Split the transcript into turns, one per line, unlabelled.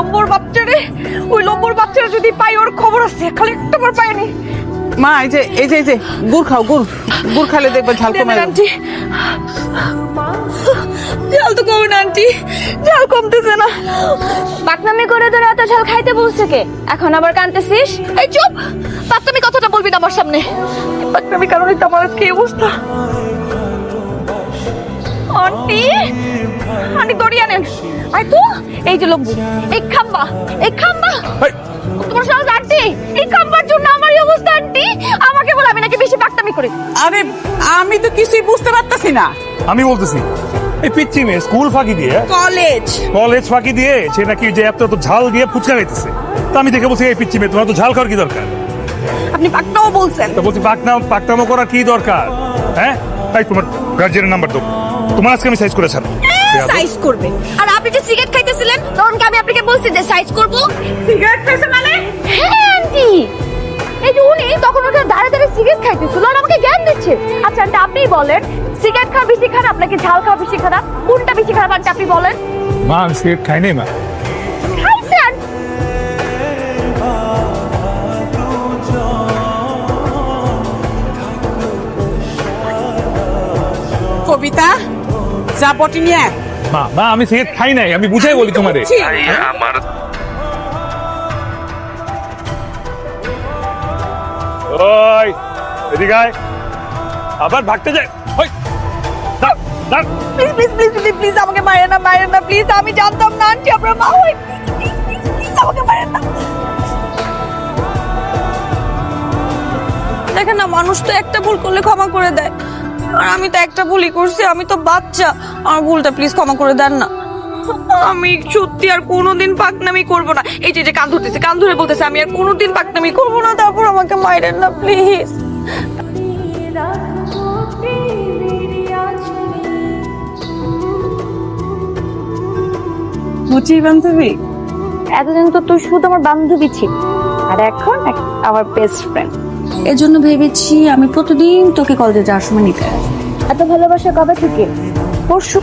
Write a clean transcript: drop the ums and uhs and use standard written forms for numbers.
Number বাচ্চারে, ওই number বাচ্চারা যদি পাই ওর খবর আছে, খালি একটা বার পাইনি।
মা এই যে গুড় খাও, গুড় খেলে দেখবে ঝাল কমে যাবে।
আন্টি ঝাল তো কমে না আন্টি, ঝাল কমতেছে না।
পাকনামি করে ধরে এত ঝাল খাইতে বলছে কে? এখন আবার কাঁদতেছিস?
এই চুপ, পাকনামি কথাটা বলবি না আমার সামনে। পাকনামি কারণে তো আমার কি অবস্থা। আন্টি আন্টি দড়িয়ে আনেন। আই তো এই যে লম্বু, এই খাম্বা তোমার সাথে আন্টি, এই খাম্বার জন্য আমার এই অবস্থা। আন্টি আমাকে বলে আমি নাকি বেশি পাকনামি করি।
আরে আমি তো কিছুই বুঝতে পারতাছি না।
আমি বলতেছি এই পিচ্ছি মেয়ে স্কুল ফাঁকি দিয়ে কলেজ ফাঁকি দিয়ে সে নাকি যে এত ঝাল দিয়ে ফুচকা খাইতেছে। তো আমি দেখে বলছি এই পিচ্ছি মেয়ে তোমার তো ঝাল খাওয়ার কি দরকার?
আপনি পাকনাও বলছেন।
তো বলছি পাকনামো করার কি দরকার? হ্যাঁ তাই তোমার গার্জিয়ানের নাম্বার দাও, তোমার আজকে আমি সাইজ করে ছাড়বো।
সাইজ করবে? আর আপনি যে সিগারেট খাইতেছিলেন তখন কি আমি আপনাকে বলছি যে সাইজ করব? সিগারেট খাইছে মানে?
হ্যাঁ আন্টি, এই যে উনি তখন ওখানে দাঁড়িয়ে সিগারেট খাইতেছিল আর আমাকে জ্ঞান দিচ্ছে। আচ্ছা আন্টি আপনি বলেন, সিগারেট খাওয়া বেশি খারাপ নাকি ঝাল খাওয়া বেশি খারাপ? কোনটা বেশি খারাপ আন্টি আপনি বলেন?
মা আমি সিগারেট খাই নাই মা।
খাইছেন?
কবিতা যা বটি নিয়ে আয়।
মা আমি সিগারেট খাই নাই, আমি বুঝাই বলি তোমারে।
আমার
ওই এদিকে আয়, আবার ভাগতে যায়। ওই দাঁড় দাঁড়।
Please please please please please আমাকে মারেন না প্লিজ। আমি জানতাম না আন্টি আপনার মা হয়। প্লিজ আমাকে মারেন না। দেখেন না, মানুষ তো একটা ভুল করলে ক্ষমা করে দেয়, আর আমি তো একটা ভুলই করছি। আমি তো বাচ্চা, আমার ভুলটা প্লিজ ক্ষমা করে দেন না। আমি সত্যি আর কোনোদিন পাকনামি করব না। এই যে কান ধরতেছে, কান ধরে বলতেছে আমি আর কোনোদিন পাকনামি করব না। তারপর আমাকে মারেন না প্লিজ।
মুচি বান্ধবী,
এতদিন তো তুই শুধু আমার বান্ধবী ছিল, আর এখন আমার বেস্ট ফ্রেন্ড।
এজন্য ভেবেছি আমি প্রতিদিন তোকে কলেজে যাওয়ার সময় নিতে আসবো।
এত ভালোবাসা কবে থেকে? পরশু।